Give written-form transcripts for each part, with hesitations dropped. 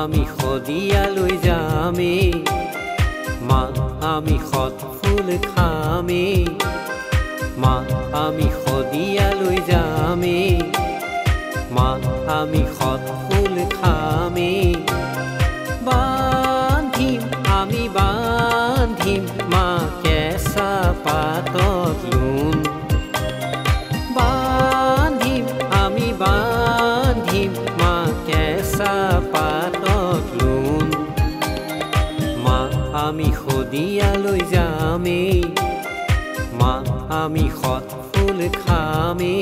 আমি শদিয়ালৈ যামে মা আমি সৎ ফুল খামে মা আমি শদিয়ালৈ যামে মা আমি সৎ ফুল খামে আমি বান্ধিম মা কেঁচা পাতত লোন আমি বান্ধিম মা কেঁচা পাতত লোন মা আমি শদিয়ালৈ যামে মা আমি সৎ ফুল খামে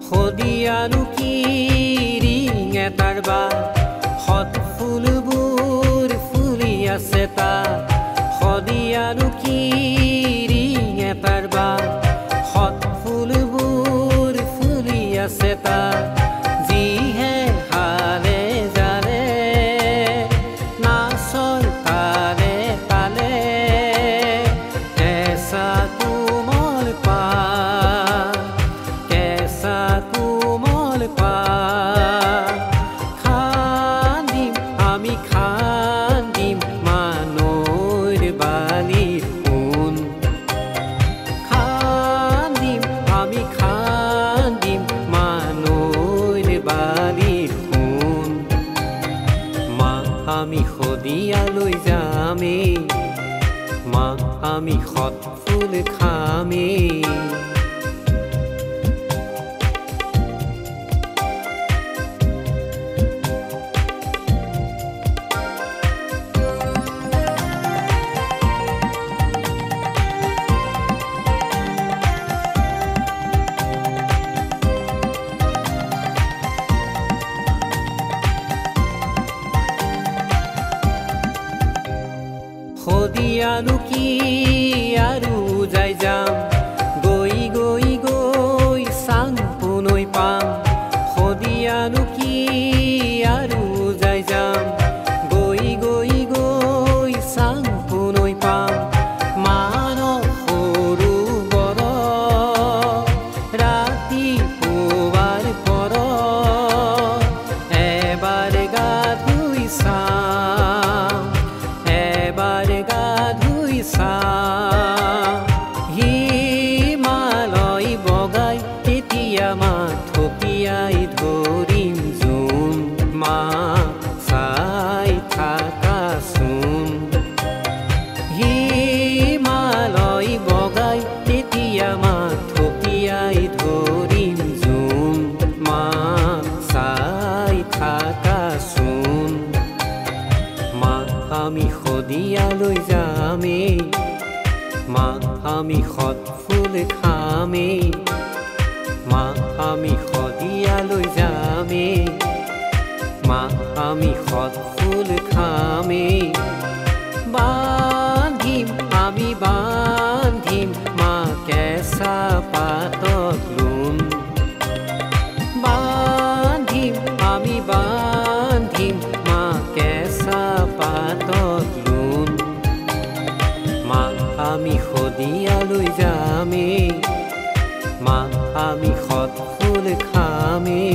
শদিয়ানো কি ৰিং এটাৰ বাট সৎ ফুলবোৰ ফুলি আছে তাত শদিয়ানো কি ৰিং এটাৰ বাট সৎ ফুলবোৰ ফুলি আছে তাত যিহে হালে জালে নাচৰ তালে তালে কেঁচা কোমল পাত কেঁচা কোমল পাত খান্দিম মা নৈৰ বালিৰ সোণ খান্দিম মা নৈৰ বালিৰ সোণ মা আমি শদিয়ালৈ যামে মা আমি সৎ ফুল খামে শদিয়ানো কি আৰু যাই যাম গৈ গৈ গৈ চাং পুনৈ পাম শদিয়ানো কি আৰু যাই যাম গৈ গৈ গৈ চাং পুনৈ পাম মানস সৰোবৰ ৰাতিপুৱাৰ পৰ এবাৰ গা ধুই চাম হিমালয় বগাই তেতিয়া মা থপিয়াই ধৰিম জোন মা চাই থাকাচোন হিমালয় বগাই তেতিয়া মা থপিয়াই ধৰিম জোন মা চাই থাকাচোন মা আমি শদিয়ালৈ যামে মা আমি সৎ ফুল খামে মা আমি শদিয়ালৈ যামে মা আমি সৎ ফুল খামে আমি বান্ধিম মা কেঁচা পাতত লোন আমি বান্ধিম মা কেঁচা পাতত লোন মা আমি শদিয়ালৈ যামে মা আমি সৎ ফুল খামে